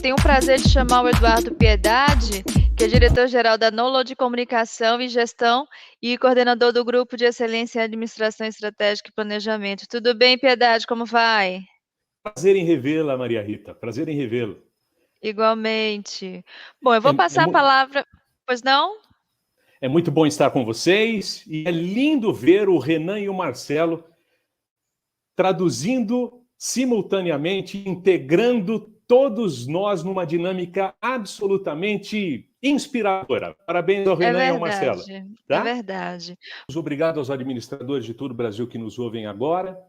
tenho o prazer de chamar o Eduardo Piedade, que é diretor-geral da Knowledge Comunicação e Gestão e coordenador do Grupo de Excelência em Administração Estratégica e Planejamento. Tudo bem, Piedade? Como vai? Prazer em revê-la, Maria Rita. Prazer em revê-lo. Igualmente. Bom, eu É, vou passar a palavra. Pois não? é muito bom estar com vocês e é lindo ver o Renan e o Marcelo traduzindo simultaneamente, integrando todos nós numa dinâmica absolutamente inspiradora. Parabéns ao É Renan e ao Marcelo. verdade, é Tá? verdade. Obrigado aos administradores de todo o Brasil que nos ouvem agora.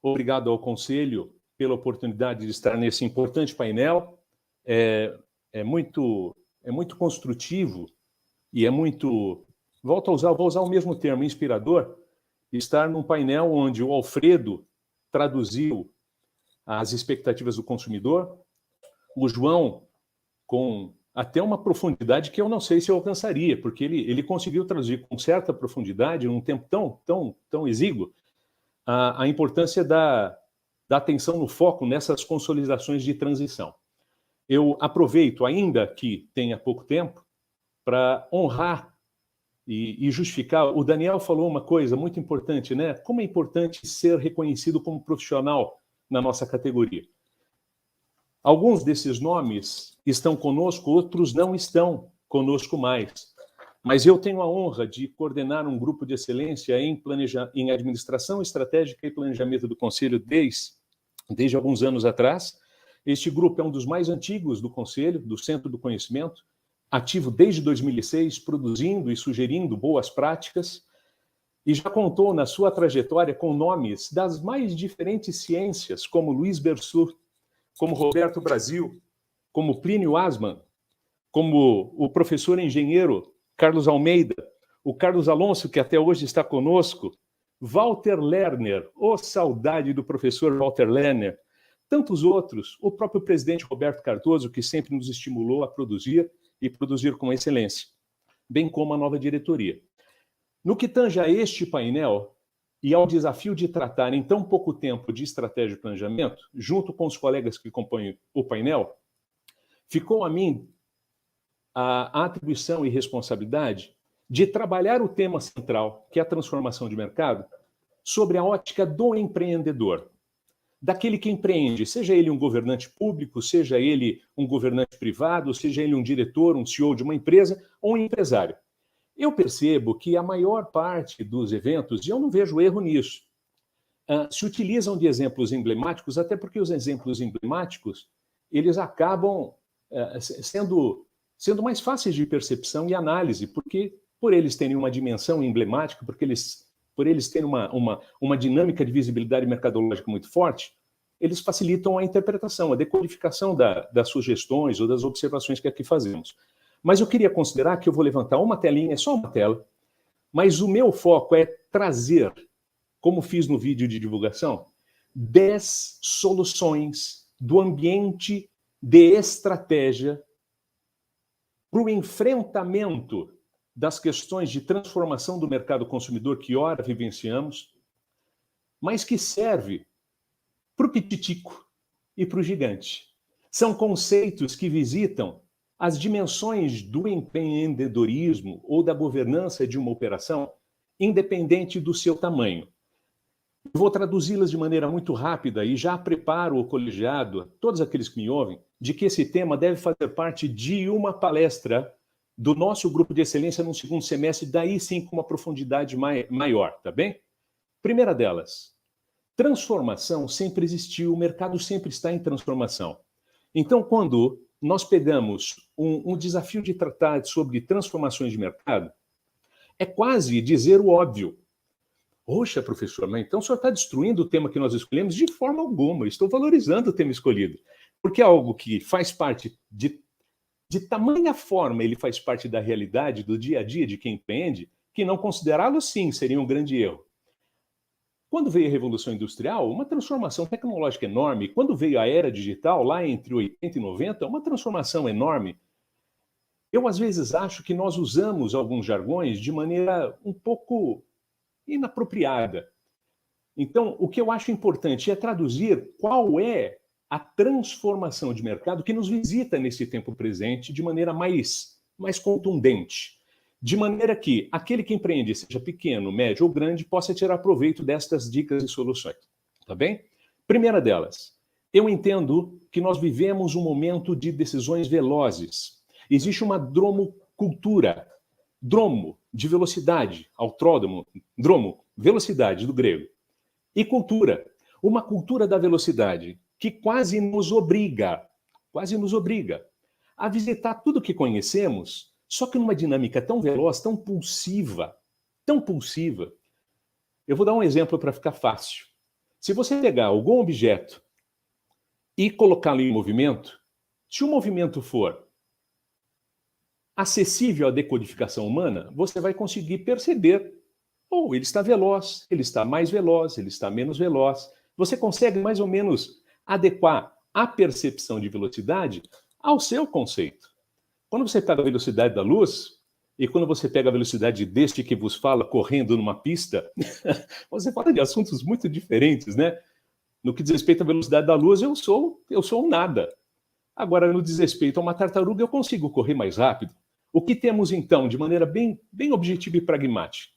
Obrigado ao Conselho pela oportunidade de estar nesse importante painel. É muito construtivo e é muito, vou usar o mesmo termo, inspirador, estar num painel onde o Alfredo traduziu as expectativas do consumidor, o João com até uma profundidade que eu não sei se eu alcançaria, porque ele conseguiu traduzir com certa profundidade, num tempo tão exíguo, a importância da atenção no foco nessas consolidações de transição. Eu aproveito, ainda que tenha pouco tempo, para honrar e justificar. O Daniel falou uma coisa muito importante, né? Como é importante ser reconhecido como profissional na nossa categoria. Alguns desses nomes estão conosco, outros não estão conosco mais. Mas eu tenho a honra de coordenar um grupo de excelência em administração estratégica e planejamento do Conselho desde alguns anos atrás. Este grupo é um dos mais antigos do Conselho, do Centro do Conhecimento, ativo desde 2006, produzindo e sugerindo boas práticas, e já contou na sua trajetória com nomes das mais diferentes ciências, como Luiz Bersur, como Roberto Brasil, como Plínio Asman, como o professor engenheiro Carlos Almeida, o Carlos Alonso, que até hoje está conosco, Walter Lerner, saudade do professor Walter Lerner, tantos outros, o próprio presidente Roberto Cardoso, que sempre nos estimulou a produzir e produzir com excelência, bem como a nova diretoria. No que tange a este painel e ao desafio de tratar em tão pouco tempo de estratégia de planejamento, junto com os colegas que compõem o painel, ficou a mim a atribuição e responsabilidade de trabalhar o tema central, que é a transformação de mercado, sobre a ótica do empreendedor, daquele que empreende, seja ele um governante público, seja ele um governante privado, seja ele um diretor, um CEO de uma empresa ou um empresário. Eu percebo que a maior parte dos eventos, e eu não vejo erro nisso, se utilizam de exemplos emblemáticos, até porque os exemplos emblemáticos, eles acabam sendo mais fáceis de percepção e análise, porque por eles terem uma dimensão emblemática, por eles terem uma dinâmica de visibilidade mercadológica muito forte, eles facilitam a interpretação, a decodificação das sugestões ou das observações que aqui fazemos. Mas eu queria considerar que eu vou levantar uma telinha, é só uma tela, mas o meu foco é trazer, como fiz no vídeo de divulgação, 10 soluções do ambiente de estratégia para o enfrentamento das questões de transformação do mercado consumidor que ora vivenciamos, mas que serve para o pititico e para o gigante. São conceitos que visitam as dimensões do empreendedorismo ou da governança de uma operação, independente do seu tamanho. Eu vou traduzi-las de maneira muito rápida e já preparo o colegiado, todos aqueles que me ouvem, de que esse tema deve fazer parte de uma palestra do nosso grupo de excelência no segundo semestre, daí sim com uma profundidade maior, tá bem? Primeira delas, transformação sempre existiu, o mercado sempre está em transformação. Então, quando nós pegamos um desafio de tratar sobre transformações de mercado, é quase dizer o óbvio. Poxa, professor, mas então o senhor está destruindo o tema que nós escolhemos? De forma alguma, eu estou valorizando o tema escolhido. Porque é algo que faz parte de tamanha forma, ele faz parte da realidade, do dia a dia de quem empreende, que não considerá-lo, sim, seria um grande erro. Quando veio a Revolução Industrial, uma transformação tecnológica enorme. Quando veio a era digital, lá entre 80 e 90, uma transformação enorme. Eu, às vezes, acho que nós usamos alguns jargões de maneira um pouco inapropriada. Então, o que eu acho importante é traduzir qual é a transformação de mercado que nos visita nesse tempo presente de maneira mais contundente, de maneira que aquele que empreende, seja pequeno, médio ou grande, possa tirar proveito destas dicas e soluções. Tá bem? Primeira delas, eu entendo que nós vivemos um momento de decisões velozes. Existe uma dromocultura. Dromo, de velocidade, autródromo, dromo, velocidade do grego. E cultura, uma cultura da velocidade que quase nos obriga a visitar tudo que conhecemos, só que numa dinâmica tão veloz, tão pulsiva. Eu vou dar um exemplo para ficar fácil. Se você pegar algum objeto e colocá-lo em movimento, se o movimento for acessível à decodificação humana, você vai conseguir perceber, ele está veloz, ele está mais veloz, ele está menos veloz. Você consegue mais ou menos adequar a percepção de velocidade ao seu conceito. Quando você pega a velocidade da luz e quando você pega a velocidade deste que vos fala correndo numa pista, você fala de assuntos muito diferentes, né? No que diz respeito à velocidade da luz, eu sou um nada. Agora, no que diz respeito a uma tartaruga, eu consigo correr mais rápido. O que temos, então, de maneira bem objetiva e pragmática?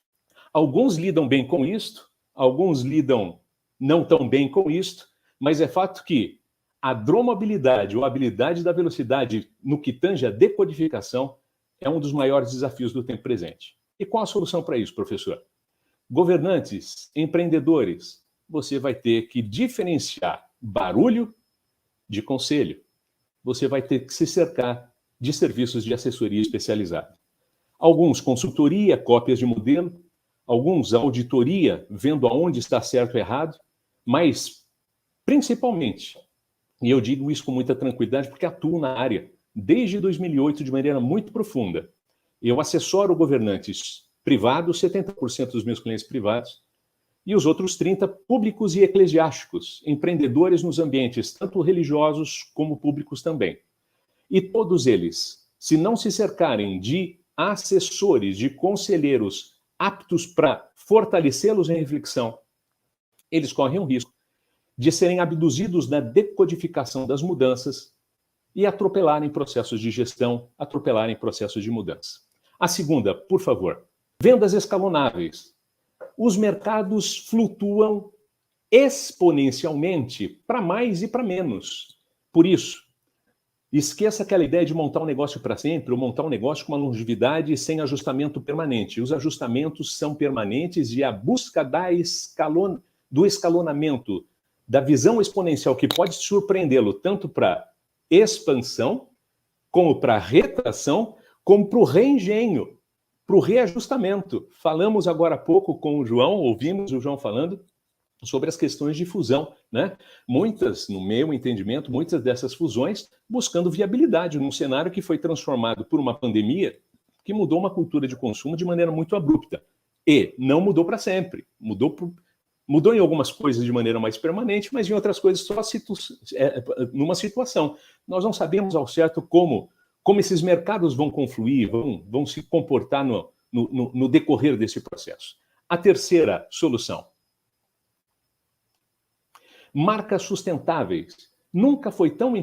Alguns lidam bem com isto, alguns lidam não tão bem com isto, mas é fato que a dromabilidade, ou a habilidade da velocidade no que tange a decodificação, é um dos maiores desafios do tempo presente. E qual a solução para isso, professor? Governantes, empreendedores, você vai ter que diferenciar barulho de conselho. Você vai ter que se cercar de serviços de assessoria especializada. Alguns consultoria, cópias de modelo, alguns auditoria, vendo aonde está certo ou errado, mas principalmente, e eu digo isso com muita tranquilidade porque atuo na área desde 2008 de maneira muito profunda. Eu assessoro governantes privados, 70% dos meus clientes privados, e os outros 30% públicos e eclesiásticos, empreendedores nos ambientes tanto religiosos como públicos também. E todos eles, se não se cercarem de assessores, de conselheiros aptos para fortalecê-los em reflexão, eles correm o risco de serem abduzidos na decodificação das mudanças e atropelarem processos de gestão, atropelarem processos de mudança. A segunda, por favor, vendas escalonáveis. Os mercados flutuam exponencialmente para mais e para menos. Por isso, esqueça aquela ideia de montar um negócio para sempre ou montar um negócio com uma longevidade sem ajustamento permanente. Os ajustamentos são permanentes e a busca do escalonamento, da visão exponencial que pode surpreendê-lo tanto para expansão, como para retração, como para o reengenho, para o reajustamento. Falamos agora há pouco com o João, ouvimos o João falando sobre as questões de fusão, né? Muitas, no meu entendimento, muitas dessas fusões buscando viabilidade num cenário que foi transformado por uma pandemia que mudou uma cultura de consumo de maneira muito abrupta. E não mudou para sempre. Mudou em algumas coisas de maneira mais permanente, mas em outras coisas só numa situação. Nós não sabemos ao certo como esses mercados vão confluir, vão se comportar no decorrer desse processo. A terceira solução. Marcas sustentáveis. Nunca foi tão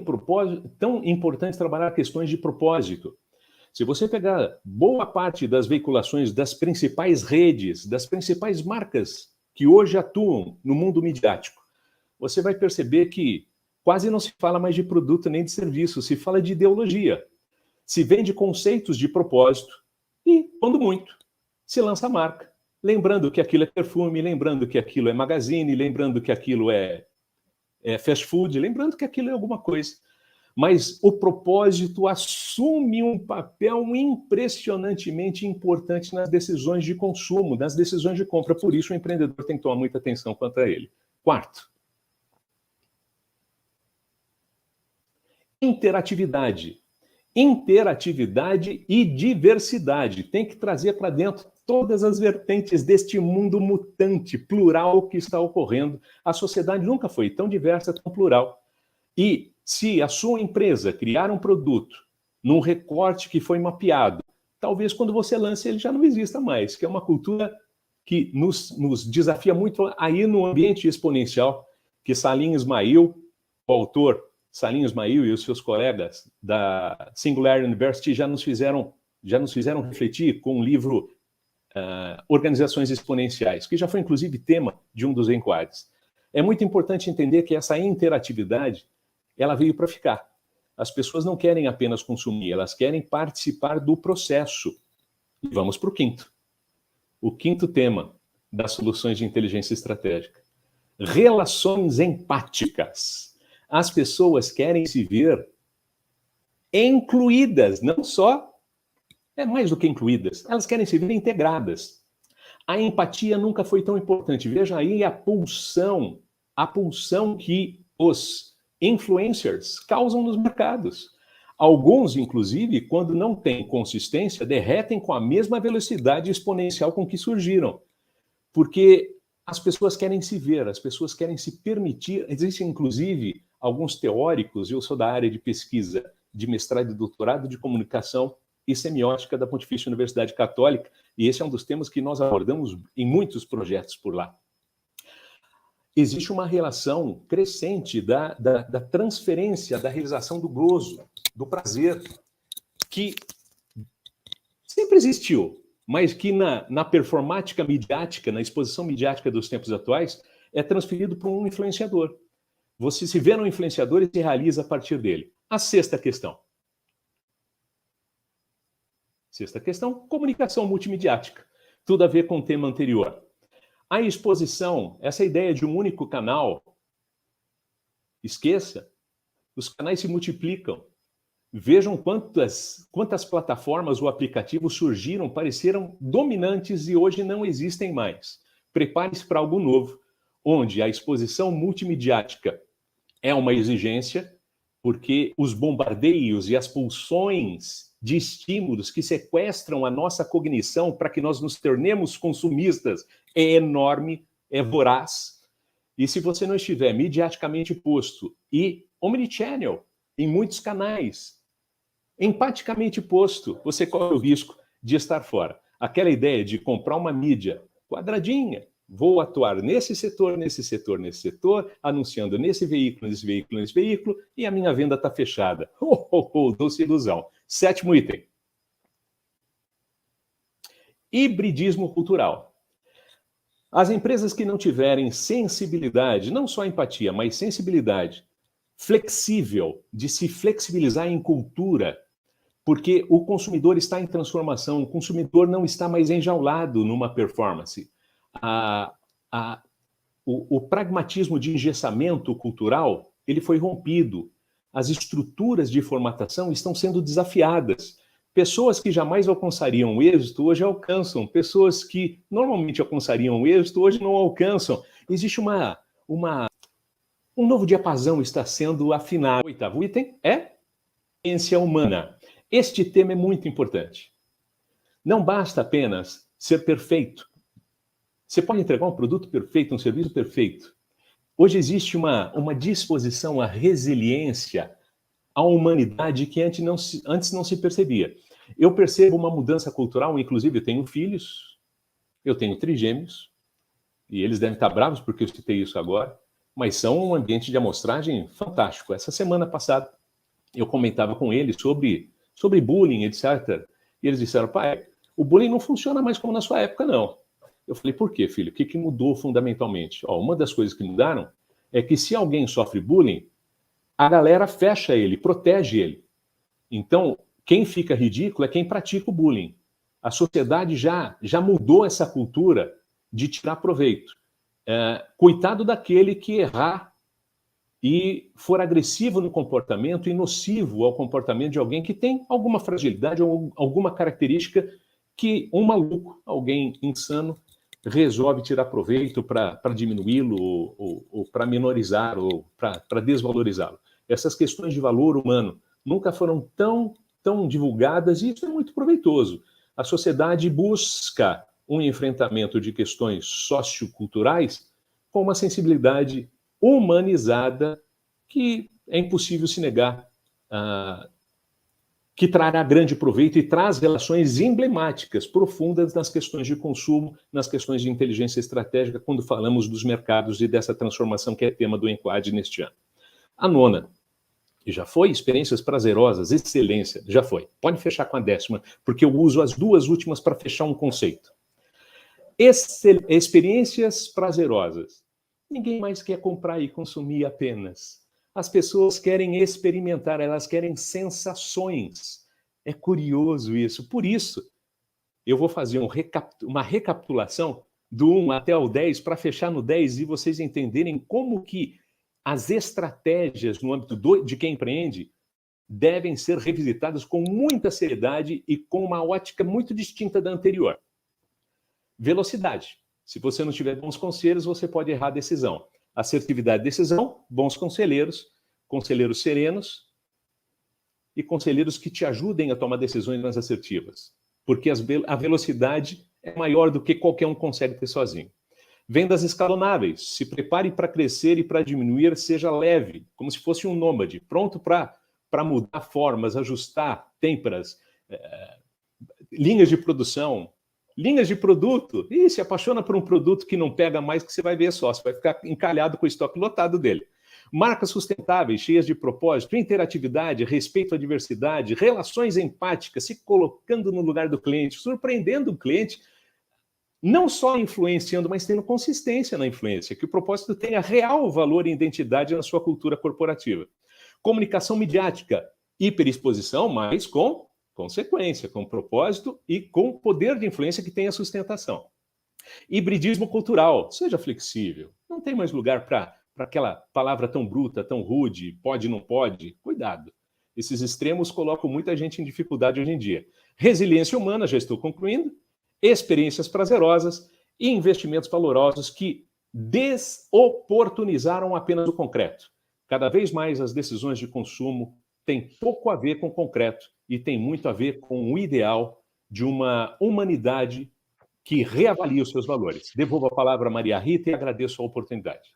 importante trabalhar questões de propósito. Se você pegar boa parte das veiculações das principais redes, das principais marcas que hoje atuam no mundo midiático, você vai perceber que quase não se fala mais de produto nem de serviço, se fala de ideologia. Se vende conceitos de propósito e, quando muito, se lança a marca. Lembrando que aquilo é perfume, lembrando que aquilo é magazine, lembrando que aquilo é fast food, lembrando que aquilo é alguma coisa. Mas o propósito assume um papel impressionantemente importante nas decisões de consumo, nas decisões de compra. Por isso, o empreendedor tem que tomar muita atenção quanto a ele. Quarto, interatividade. Interatividade e diversidade. Tem que trazer para dentro todas as vertentes deste mundo mutante, plural que está ocorrendo. A sociedade nunca foi tão diversa, tão plural. E se a sua empresa criar um produto num recorte que foi mapeado, talvez quando você lance ele já não exista mais, que é uma cultura que nos desafia muito a ir no ambiente exponencial, que Salim Ismail o autor Salim Ismail e os seus colegas da Singularity University já nos fizeram refletir com o livro Organizações Exponenciais, que já foi inclusive tema de um dos enquadres. É muito importante entender que essa interatividade ela veio para ficar. As pessoas não querem apenas consumir, elas querem participar do processo. E vamos para o quinto. O quinto tema das soluções de inteligência estratégica. Relações empáticas. As pessoas querem se ver incluídas, não só, mais do que incluídas, elas querem se ver integradas. A empatia nunca foi tão importante. Veja aí a pulsão que os influencers causam nos mercados. Alguns, inclusive, quando não têm consistência, derretem com a mesma velocidade exponencial com que surgiram. Porque as pessoas querem se ver, as pessoas querem se permitir. Existem, inclusive, alguns teóricos, eu sou da área de pesquisa de mestrado e doutorado de comunicação e semiótica da Pontifícia Universidade Católica, e esse é um dos temas que nós abordamos em muitos projetos por lá. Existe uma relação crescente da transferência, da realização do gozo, do prazer, que sempre existiu, mas que na performática midiática, na exposição midiática dos tempos atuais, é transferido para um influenciador. Você se vê no influenciador e se realiza a partir dele. A sexta questão. Sexta questão, comunicação multimediática. Tudo a ver com o tema anterior. A exposição, essa ideia de um único canal, esqueça, os canais se multiplicam. Vejam quantas plataformas ou aplicativos surgiram, pareceram dominantes e hoje não existem mais. Prepare-se para algo novo, onde a exposição multimediática é uma exigência, porque os bombardeios e as pulsões de estímulos que sequestram a nossa cognição para que nós nos tornemos consumistas é enorme, é voraz. E se você não estiver mediaticamente posto e omnichannel, em muitos canais, empaticamente posto, você corre o risco de estar fora. Aquela ideia de comprar uma mídia quadradinha, vou atuar nesse setor, anunciando nesse veículo, e a minha venda está fechada. Doce ilusão. Sétimo item. Hibridismo cultural. As empresas que não tiverem sensibilidade, não só empatia, mas sensibilidade flexível, de se flexibilizar em cultura, porque o consumidor está em transformação, o consumidor não está mais enjaulado numa performance. O pragmatismo de engessamento cultural, ele foi rompido. As estruturas de formatação estão sendo desafiadas. Pessoas que jamais alcançariam o êxito, hoje alcançam. Pessoas que normalmente alcançariam o êxito, hoje não alcançam. Existe um novo diapasão está sendo afinado. O oitavo item é ciência humana. Este tema é muito importante. Não basta apenas ser perfeito. Você pode entregar um produto perfeito, um serviço perfeito. Hoje existe uma disposição à resiliência, à humanidade que antes não se percebia. Eu percebo uma mudança cultural, inclusive eu tenho filhos, eu tenho trigêmeos, e eles devem estar bravos porque eu citei isso agora, mas são um ambiente de amostragem fantástico. Essa semana passada eu comentava com eles sobre bullying, etc. E eles disseram, pai, o bullying não funciona mais como na sua época, não. Eu falei, por quê, filho? O que mudou fundamentalmente? Uma das coisas que mudaram é que se alguém sofre bullying, a galera fecha ele, protege ele. Então, quem fica ridículo é quem pratica o bullying. A sociedade já mudou essa cultura de tirar proveito. Coitado daquele que errar e for agressivo no comportamento e nocivo ao comportamento de alguém que tem alguma fragilidade ou alguma característica que um maluco, alguém insano, resolve tirar proveito para diminuí-lo ou para minorizar ou para desvalorizá-lo. Essas questões de valor humano nunca foram tão divulgadas e isso é muito proveitoso. A sociedade busca um enfrentamento de questões socioculturais com uma sensibilidade humanizada que é impossível se negar, que trará grande proveito e traz relações emblemáticas, profundas nas questões de consumo, nas questões de inteligência estratégica, quando falamos dos mercados e dessa transformação que é tema do Enquad neste ano. A nona, e já foi, experiências prazerosas, excelência, já foi. Pode fechar com a 10ª, porque eu uso as 2 últimas para fechar um conceito. Experiências prazerosas. Ninguém mais quer comprar e consumir apenas. As pessoas querem experimentar, elas querem sensações. É curioso isso. Por isso, eu vou fazer uma recapitulação do 1 até o 10 para fechar no 10 e vocês entenderem como que as estratégias no âmbito de quem empreende devem ser revisitadas com muita seriedade e com uma ótica muito distinta da anterior. Velocidade. Se você não tiver bons conselheiros, você pode errar a decisão. Assertividade de decisão, bons conselheiros, conselheiros serenos e conselheiros que te ajudem a tomar decisões mais assertivas. Porque a velocidade é maior do que qualquer um consegue ter sozinho. Vendas escalonáveis. Se prepare para crescer e para diminuir, seja leve, como se fosse um nômade, pronto para mudar formas, ajustar têmporas, linhas de produção, linhas de produto. E se apaixona por um produto que não pega mais, que você vai ver só, você vai ficar encalhado com o estoque lotado dele. Marcas sustentáveis, cheias de propósito, interatividade, respeito à diversidade, relações empáticas, se colocando no lugar do cliente, surpreendendo o cliente, não só influenciando, mas tendo consistência na influência, que o propósito tenha real valor e identidade na sua cultura corporativa. Comunicação midiática, hiperexposição, mas com consequência, com propósito e com poder de influência que tenha sustentação. Hibridismo cultural, seja flexível. Não tem mais lugar para aquela palavra tão bruta, tão rude, pode, não pode. Cuidado. Esses extremos colocam muita gente em dificuldade hoje em dia. Resiliência humana, já estou concluindo. Experiências prazerosas e investimentos valorosos que desoportunizaram apenas o concreto. Cada vez mais as decisões de consumo têm pouco a ver com o concreto e tem muito a ver com o ideal de uma humanidade que reavalia os seus valores. Devolvo a palavra a Maria Rita e agradeço a oportunidade.